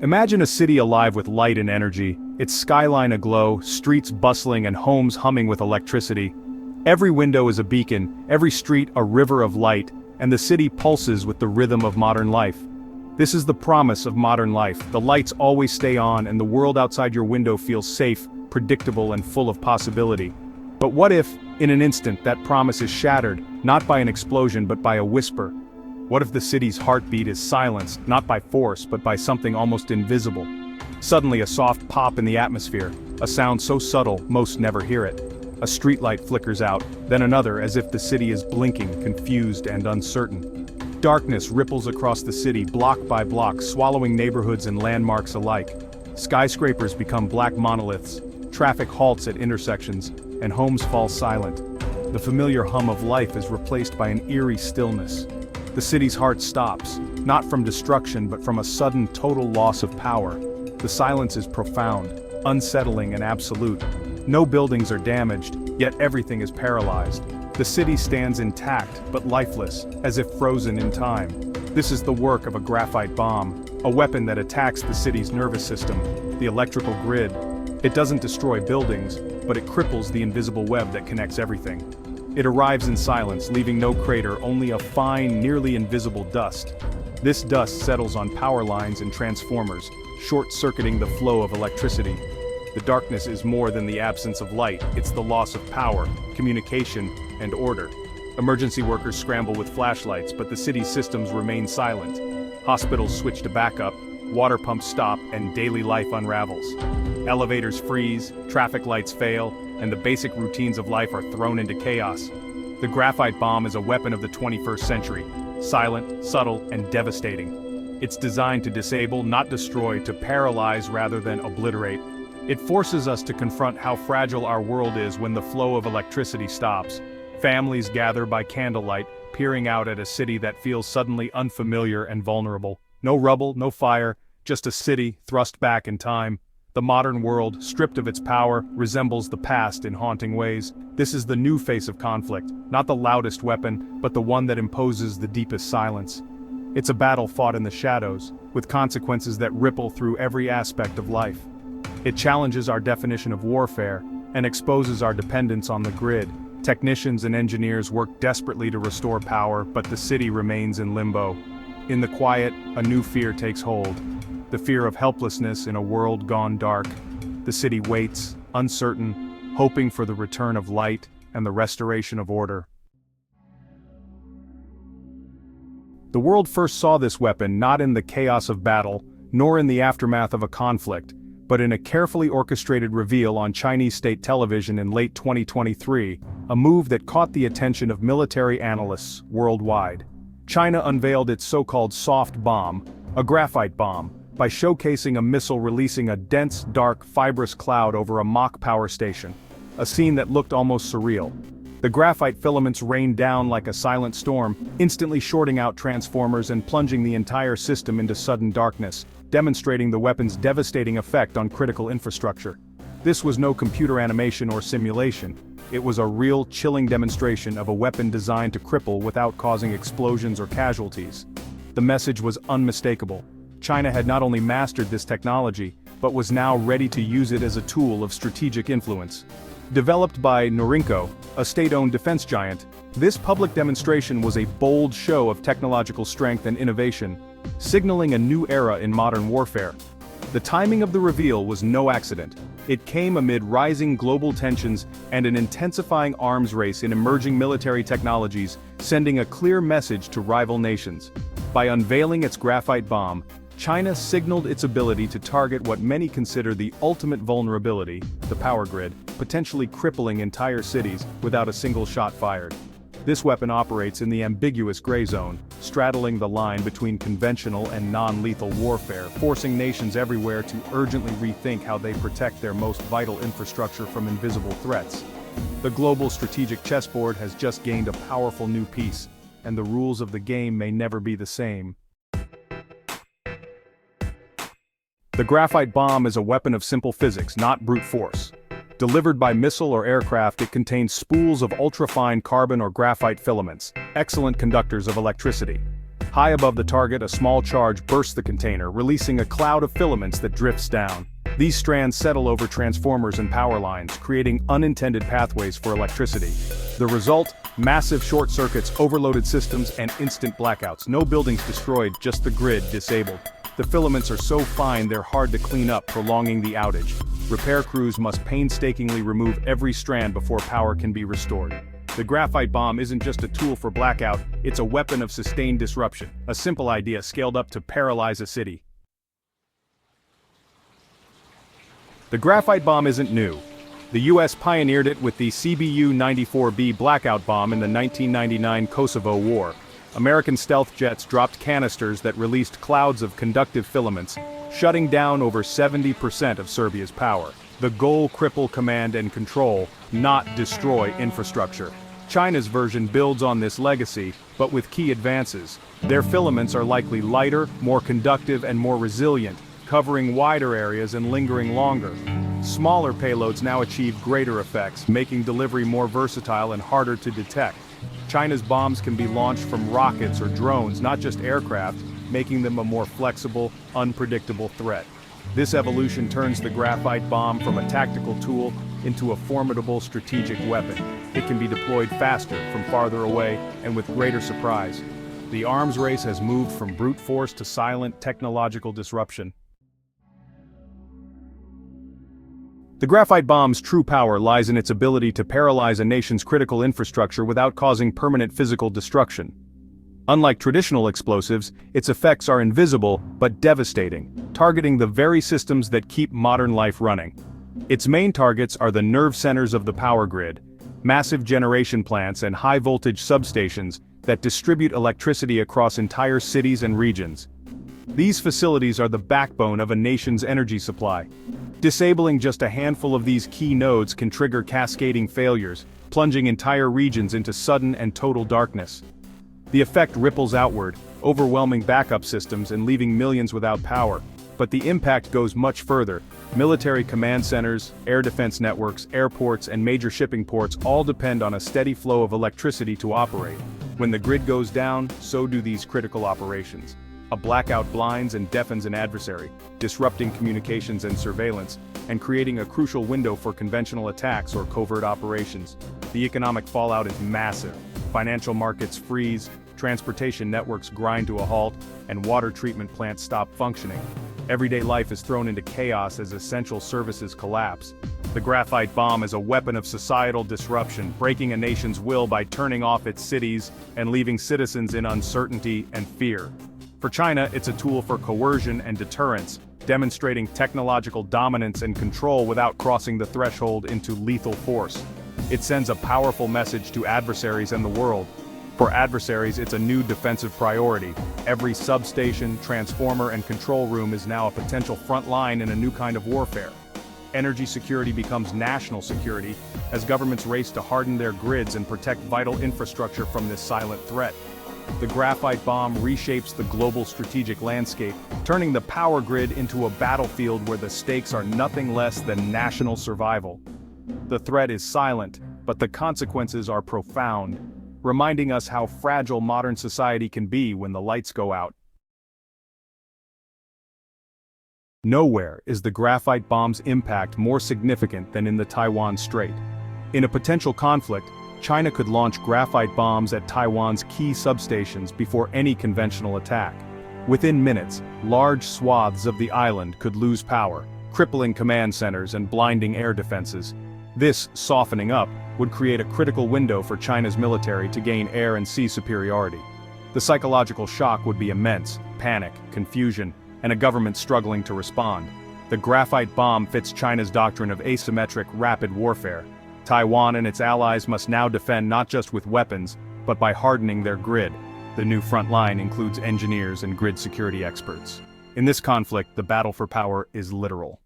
Imagine a city alive with light and energy, its skyline aglow, streets bustling and homes humming with electricity. Every window is a beacon, every street a river of light, and the city pulses with the rhythm of modern life. This is the promise of modern life. The lights always stay on and the world outside your window feels safe, predictable and full of possibility. But what if, in an instant, that promise is shattered, not by an explosion but by a whisper? What if the city's heartbeat is silenced, not by force but by something almost invisible? Suddenly a soft pop in the atmosphere, a sound so subtle most never hear it. A streetlight flickers out, then another as if the city is blinking, confused and uncertain. Darkness ripples across the city block by block, swallowing neighborhoods and landmarks alike. Skyscrapers become black monoliths, traffic halts at intersections, and homes fall silent. The familiar hum of life is replaced by an eerie stillness. The city's heart stops, not from destruction but from a sudden total loss of power. The silence is profound, unsettling and absolute. No buildings are damaged, yet everything is paralyzed. The city stands intact, but lifeless, as if frozen in time. This is the work of a graphite bomb, a weapon that attacks the city's nervous system, the electrical grid. It doesn't destroy buildings, but it cripples the invisible web that connects everything. It arrives in silence, leaving no crater, only a fine, nearly invisible dust. This dust settles on power lines and transformers, short-circuiting the flow of electricity. The darkness is more than the absence of light, it's the loss of power, communication, and order. Emergency workers scramble with flashlights, but the city's systems remain silent. Hospitals switch to backup, water pumps stop, and daily life unravels. Elevators freeze, traffic lights fail, and the basic routines of life are thrown into chaos. The graphite bomb is a weapon of the 21st century, silent, subtle, and devastating. It's designed to disable, not destroy, to paralyze rather than obliterate. It forces us to confront how fragile our world is when the flow of electricity stops. Families gather by candlelight, peering out at a city that feels suddenly unfamiliar and vulnerable. No rubble, no fire, just a city thrust back in time. The modern world, stripped of its power, resembles the past in haunting ways. This is the new face of conflict, not the loudest weapon, but the one that imposes the deepest silence. It's a battle fought in the shadows, with consequences that ripple through every aspect of life. It challenges our definition of warfare, and exposes our dependence on the grid. Technicians and engineers work desperately to restore power, but the city remains in limbo. In the quiet, a new fear takes hold. The fear of helplessness in a world gone dark. The city waits, uncertain, hoping for the return of light and the restoration of order. The world first saw this weapon not in the chaos of battle, nor in the aftermath of a conflict, but in a carefully orchestrated reveal on Chinese state television in late 2023, a move that caught the attention of military analysts worldwide. China unveiled its so-called soft bomb, a graphite bomb, by showcasing a missile releasing a dense, dark, fibrous cloud over a mock power station, a scene that looked almost surreal. The graphite filaments rained down like a silent storm, instantly shorting out transformers and plunging the entire system into sudden darkness, demonstrating the weapon's devastating effect on critical infrastructure. This was no computer animation or simulation. It was a real, chilling demonstration of a weapon designed to cripple without causing explosions or casualties. The message was unmistakable. China had not only mastered this technology, but was now ready to use it as a tool of strategic influence. Developed by Norinco, a state-owned defense giant, this public demonstration was a bold show of technological strength and innovation, signaling a new era in modern warfare. The timing of the reveal was no accident. It came amid rising global tensions and an intensifying arms race in emerging military technologies, sending a clear message to rival nations. By unveiling its graphite bomb, China signaled its ability to target what many consider the ultimate vulnerability, the power grid, potentially crippling entire cities without a single shot fired. This weapon operates in the ambiguous gray zone, straddling the line between conventional and non-lethal warfare, forcing nations everywhere to urgently rethink how they protect their most vital infrastructure from invisible threats. The global strategic chessboard has just gained a powerful new piece, and the rules of the game may never be the same. The graphite bomb is a weapon of simple physics, not brute force. Delivered by missile or aircraft, it contains spools of ultrafine carbon or graphite filaments, excellent conductors of electricity. High above the target, a small charge bursts the container, releasing a cloud of filaments that drifts down. These strands settle over transformers and power lines, creating unintended pathways for electricity. The result? Massive short circuits, overloaded systems, and instant blackouts. No buildings destroyed, just the grid disabled. The filaments are so fine they're hard to clean up, prolonging the outage. Repair crews must painstakingly remove every strand before power can be restored. The graphite bomb isn't just a tool for blackout, it's a weapon of sustained disruption. A simple idea scaled up to paralyze a city. The graphite bomb isn't new. The US pioneered it with the CBU-94B Blackout bomb in the 1999 Kosovo War. American stealth jets dropped canisters that released clouds of conductive filaments, shutting down over 70% of Serbia's power. The goal: cripple command and control, not destroy infrastructure. China's version builds on this legacy, but with key advances. Their filaments are likely lighter, more conductive, and more resilient, covering wider areas and lingering longer. Smaller payloads now achieve greater effects, making delivery more versatile and harder to detect. China's bombs can be launched from rockets or drones, not just aircraft, making them a more flexible, unpredictable threat. This evolution turns the graphite bomb from a tactical tool into a formidable strategic weapon. It can be deployed faster, from farther away, and with greater surprise. The arms race has moved from brute force to silent technological disruption. The graphite bomb's true power lies in its ability to paralyze a nation's critical infrastructure without causing permanent physical destruction. Unlike traditional explosives, its effects are invisible but devastating, targeting the very systems that keep modern life running. Its main targets are the nerve centers of the power grid, massive generation plants and high-voltage substations that distribute electricity across entire cities and regions. These facilities are the backbone of a nation's energy supply. Disabling just a handful of these key nodes can trigger cascading failures, plunging entire regions into sudden and total darkness. The effect ripples outward, overwhelming backup systems and leaving millions without power. But the impact goes much further. Military command centers, air defense networks, airports, and major shipping ports all depend on a steady flow of electricity to operate. When the grid goes down, so do these critical operations. A blackout blinds and deafens an adversary, disrupting communications and surveillance, and creating a crucial window for conventional attacks or covert operations. The economic fallout is massive. Financial markets freeze, transportation networks grind to a halt, and water treatment plants stop functioning. Everyday life is thrown into chaos as essential services collapse. The graphite bomb is a weapon of societal disruption, breaking a nation's will by turning off its cities and leaving citizens in uncertainty and fear. For China, it's a tool for coercion and deterrence, demonstrating technological dominance and control without crossing the threshold into lethal force. It sends a powerful message to adversaries and the world. For adversaries, it's a new defensive priority. Every substation, transformer, and control room is now a potential front line in a new kind of warfare. Energy security becomes national security, as governments race to harden their grids and protect vital infrastructure from this silent threat. The graphite bomb reshapes the global strategic landscape, turning the power grid into a battlefield where the stakes are nothing less than national survival. The threat is silent, but the consequences are profound, reminding us how fragile modern society can be when the lights go out. Nowhere is the graphite bomb's impact more significant than in the Taiwan Strait. In a potential conflict, China could launch graphite bombs at Taiwan's key substations before any conventional attack. Within minutes, large swaths of the island could lose power, crippling command centers and blinding air defenses. This softening up would create a critical window for China's military to gain air and sea superiority. The psychological shock would be immense: panic, confusion, and a government struggling to respond. The graphite bomb fits China's doctrine of asymmetric, rapid warfare. Taiwan and its allies must now defend not just with weapons, but by hardening their grid. The new front line includes engineers and grid security experts. In this conflict, the battle for power is literal.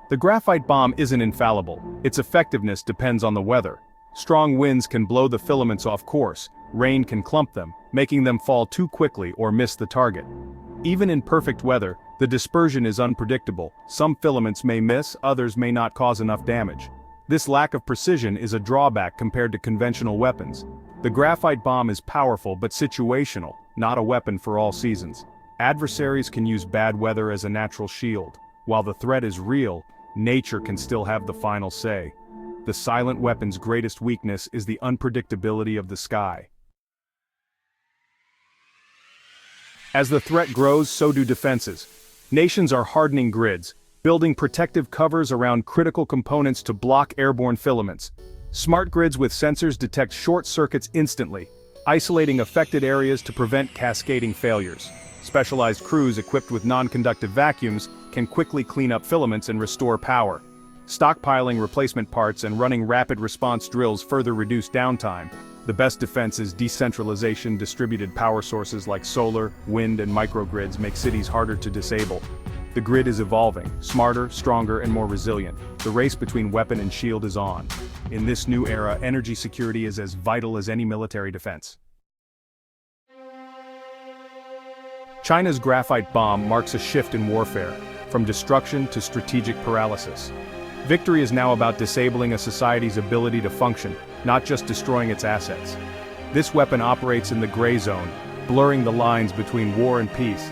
The graphite bomb isn't infallible. Its effectiveness depends on the weather. Strong winds can blow the filaments off course, rain can clump them, making them fall too quickly or miss the target. Even in perfect weather, the dispersion is unpredictable. Some filaments may miss, others may not cause enough damage. This lack of precision is a drawback compared to conventional weapons. The graphite bomb is powerful but situational, not a weapon for all seasons. Adversaries can use bad weather as a natural shield. While the threat is real, nature can still have the final say. The silent weapon's greatest weakness is the unpredictability of the sky. As the threat grows, so do defenses. Nations are hardening grids, building protective covers around critical components to block airborne filaments. Smart grids with sensors detect short circuits instantly, isolating affected areas to prevent cascading failures. Specialized crews equipped with non-conductive vacuums can quickly clean up filaments and restore power. Stockpiling replacement parts and running rapid response drills further reduce downtime. The best defense is decentralization. Distributed power sources like solar, wind, and microgrids make cities harder to disable. The grid is evolving, smarter, stronger, and more resilient. The race between weapon and shield is on. In this new era, energy security is as vital as any military defense. China's graphite bomb marks a shift in warfare, from destruction to strategic paralysis. Victory is now about disabling a society's ability to function, not just destroying its assets. This weapon operates in the gray zone, blurring the lines between war and peace.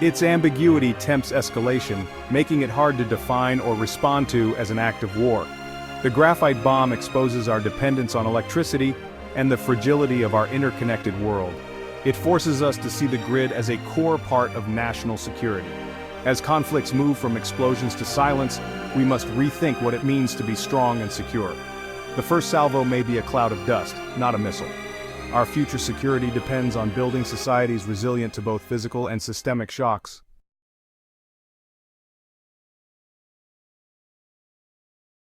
Its ambiguity tempts escalation, making it hard to define or respond to as an act of war. The graphite bomb exposes our dependence on electricity and the fragility of our interconnected world. It forces us to see the grid as a core part of national security. As conflicts move from explosions to silence, we must rethink what it means to be strong and secure. The first salvo may be a cloud of dust, not a missile. Our future security depends on building societies resilient to both physical and systemic shocks.